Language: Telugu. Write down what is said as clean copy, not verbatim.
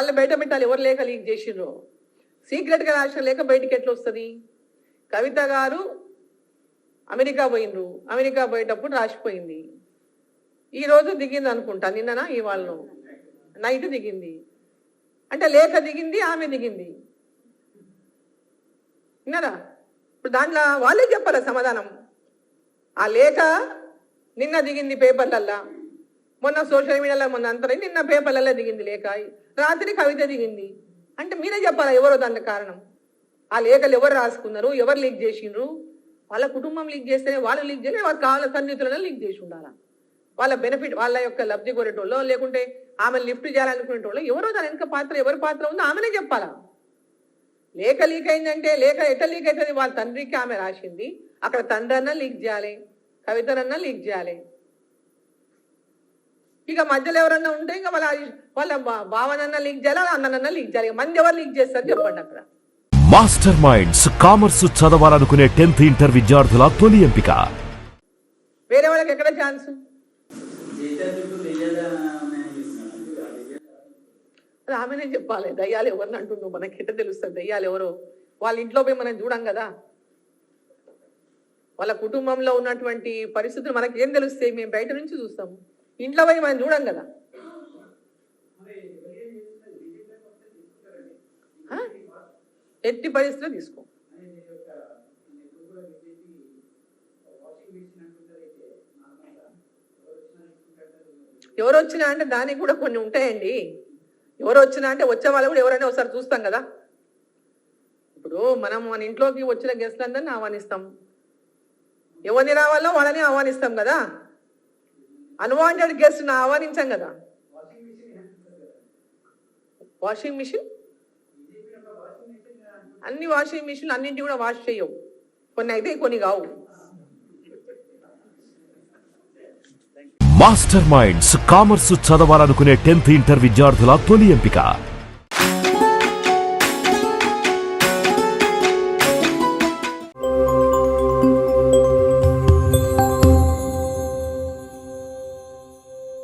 వాళ్ళు బయట పెట్టాలి ఎవరు లేఖ లీక్ చేసిండ్రో. సీక్రెట్గా రాసిన లేఖ బయటికి ఎట్లా వస్తుంది? కవిత గారు అమెరికా పోయిండ్రు, అమెరికా పోయేటప్పుడు రాసిపోయింది. ఈరోజు దిగింది అనుకుంటా, నిన్ననా ఇవాళను నైట్ దిగింది అంటే లేఖ దిగింది, ఆమె దిగింది. విన్నారా? ఇప్పుడు దాంట్లో వాళ్ళే చెప్పాలి సమాధానం. ఆ లేఖ నిన్న దిగింది పేపర్లల్లా, మొన్న సోషల్ మీడియాలో మొన్న అంతరం నిన్న పేపర్లలో దిగింది లేఖ, రాత్రి కవిత దిగింది అంటే మీరే చెప్పాలా ఎవరో దానికి కారణం. ఆ లేఖలు ఎవరు రాసుకున్నారు, ఎవరు లీక్ చేసిండ్రు? వాళ్ళ కుటుంబం లీక్ చేస్తేనే వాళ్ళు లీక్ చేయలే, వాళ్ళకి కావాల సన్నిహితులను లీక్ చేసి ఉండాలా. వాళ్ళ బెనిఫిట్, వాళ్ళ యొక్క లబ్ధి కోరేటోళ్ళు, లేకుంటే ఆమె లిఫ్ట్ చేయాలనుకునేటోళ్ళు ఎవరో దాని వెనుక పాత్ర, ఎవరి పాత్ర ఉందో ఆమెనే చెప్పాలా. లేఖ లీక్ అయిందంటే లేఖ ఎట్లా లీక్ అవుతుంది? వాళ్ళ తండ్రికి ఆమె రాసింది, అక్కడ తండ్రి అన్నా లీక్ చేయాలి, కవితనన్నా లీక్ చేయాలి. ఇక మధ్యలో ఎవరన్నా ఉంటే ఇంకా వాళ్ళ భావనన్నా లీక్ చేయాలి, అన్ననన్నా లీక్ చేయాలి. మంది ఎవరు లీక్ చేస్తారు చెప్పండి. అక్కడ మాస్టర్ మైండ్స్ కామర్స్ చదవాలనుకునే 10th ఇంటర్ విద్యార్థుల తొలి ఎంపిక. వేరే వాళ్ళకి ఎక్కడ ఛాన్స్? ఆమెనే చెప్పాలి. దయ్యాలు ఎవరిని అంటుండ్రు మనకి ఎట్ట తెలుస్తుంది? దయ్యాలు ఎవరో వాళ్ళ ఇంట్లో పోయి మనం చూడం కదా. వాళ్ళ కుటుంబంలో ఉన్నటువంటి పరిస్థితులు మనకి ఏం తెలుస్తాయి? మేము బయట నుంచి చూస్తాము, ఇంట్లో పోయి మనం చూడం కదా. ఎట్టి పరిస్థితుల్లో తీసుకో. ఎవరు వచ్చినా అంటే దానికి కూడా కొన్ని ఉంటాయండి. ఎవరు వచ్చినా అంటే వచ్చే వాళ్ళు కూడా ఎవరైనా ఒకసారి చూస్తాం కదా. ఇప్పుడు మనం మన ఇంట్లోకి వచ్చిన గెస్ట్లందరినీ ఆహ్వానిస్తాం, ఎవరిని రావాలో వాళ్ళని ఆహ్వానిస్తాం కదా. అన్వాంటెడ్ గెస్ట్ని ఆహ్వానించాం కదా. వాషింగ్ మిషన్, అన్ని వాషింగ్ మిషన్లు అన్నింటి కూడా వాష్ చేయవు, కొన్ని అయితే కొన్ని కావు. మాస్టర్ మైండ్స్ కామర్స్ చదవాలనుకునే 10th ఇంటర్ విద్యార్థుల తొలి ఎంపిక.